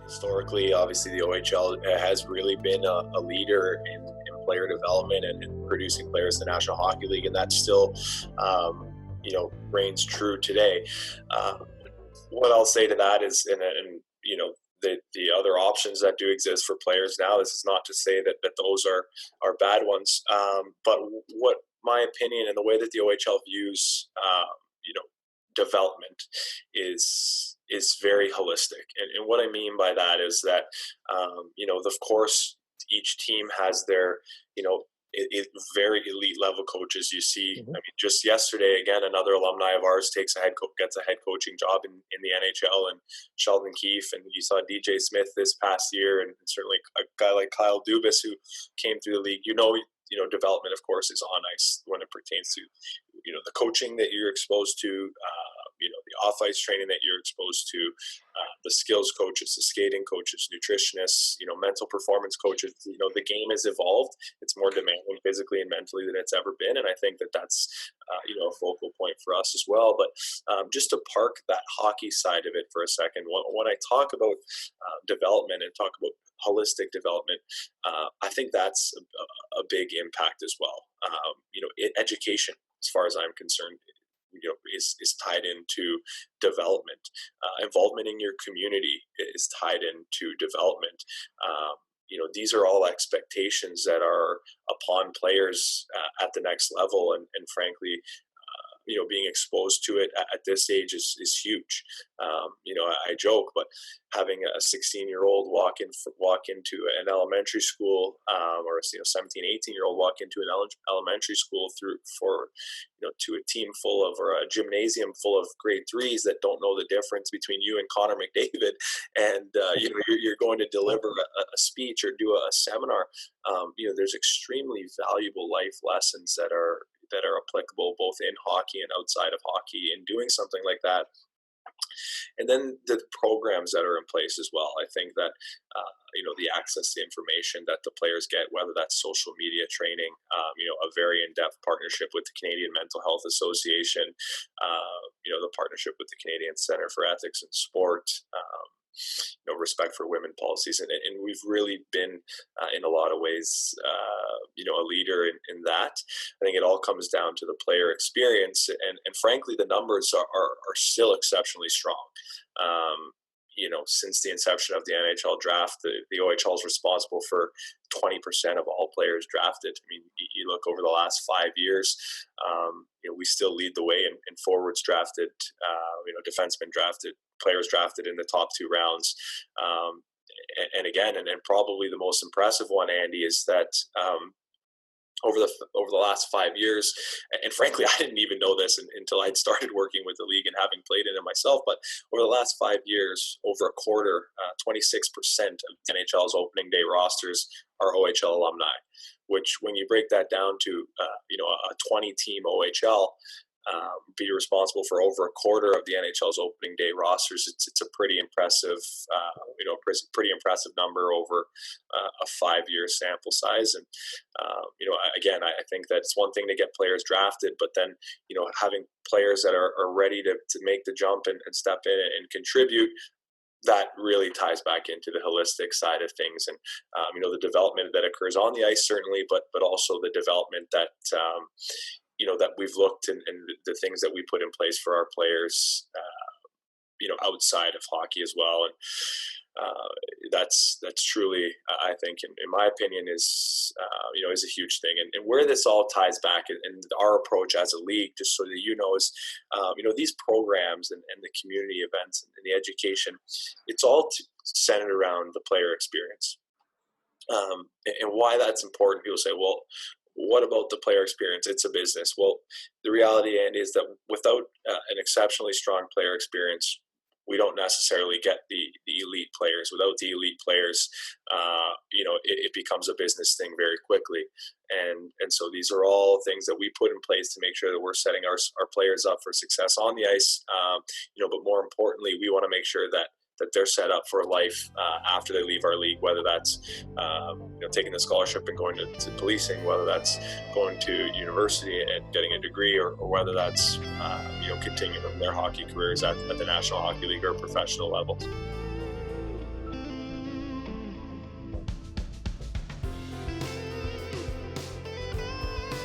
Historically, obviously, the OHL has really been a leader in player development and producing players in the National Hockey League, and that still, reigns true today. What I'll say to that is, the other options that do exist for players now, this is not to say that those are bad ones, but what my opinion and the way that the OHL views, development is very holistic. And what I mean by that is that, of course, each team has their, very elite level coaches. You see, I mean, just yesterday, again, another alumni of ours gets a head coaching job in the NHL, and Sheldon Keefe, and you saw DJ Smith this past year, and certainly a guy like Kyle Dubas who came through the league. Development, of course, is on ice when it pertains to, the coaching that you're exposed to, the off-ice training that you're exposed to, the skills coaches, the skating coaches, nutritionists, mental performance coaches. The game has evolved. It's more demanding physically and mentally than it's ever been. And I think that that's, a focal point for us as well. But just to park that hockey side of it for a second, when I talk about development and talk about holistic development, I think that's a big impact as well. Education, as far as I'm concerned, is tied into development. Involvement in your community is tied into development. These are all expectations that are upon players at the next level, and frankly, being exposed to it at this age is huge. I joke, but having a 16-year-old walk into an elementary school, or 17, 18-year-old walk into an elementary school to a team or a gymnasium full of grade threes that don't know the difference between you and Connor McDavid, and you're going to deliver a speech or do a seminar. There's extremely valuable life lessons that are applicable both in hockey and outside of hockey in doing something like that. And then the programs that are in place as well. I think that, the access to information that the players get, whether that's social media training, a very in-depth partnership with the Canadian Mental Health Association, the partnership with the Canadian Center for Ethics in Sport, respect for women policies. And we've really been, in a lot of ways, a leader in that. I think it all comes down to the player experience. And frankly, the numbers are still exceptionally strong. Since the inception of the NHL draft, the OHL is responsible for 20% of all players drafted. I mean, you look over the last 5 years, we still lead the way in forwards drafted, defensemen drafted, players drafted in the top 2 rounds. And probably the most impressive one, Andy, is that over the last 5 years, and frankly, I didn't even know this until I'd started working with the league and having played in it myself, but over the last 5 years, over a quarter, 26% of NHL's opening day rosters are OHL alumni, which when you break that down to, a 20-team OHL, be responsible for over a quarter of the NHL's opening day rosters. It's a pretty impressive, pretty impressive number over a 5-year sample size. And I think that it's one thing to get players drafted, but then having players that are ready to make the jump and step in and contribute. That really ties back into the holistic side of things, and the development that occurs on the ice certainly, but also the development that. That we've looked and the things that we put in place for our players, outside of hockey as well. And that's truly, I think, in my opinion, is a huge thing. And where this all ties back and our approach as a league, just so that is, these programs and the community events and the education, it's all centered around the player experience. And why that's important, people say, well, what about the player experience? It's a business. Well, the reality, Andy, is that without an exceptionally strong player experience, we don't necessarily get the elite players. Without the elite players, it becomes a business thing very quickly. And so these are all things that we put in place to make sure that we're setting our players up for success on the ice. But more importantly, we want to make sure that they're set up for life after they leave our league, whether that's taking the scholarship and going to policing, whether that's going to university and getting a degree, or whether that's continuing their hockey careers at the National Hockey League or professional levels.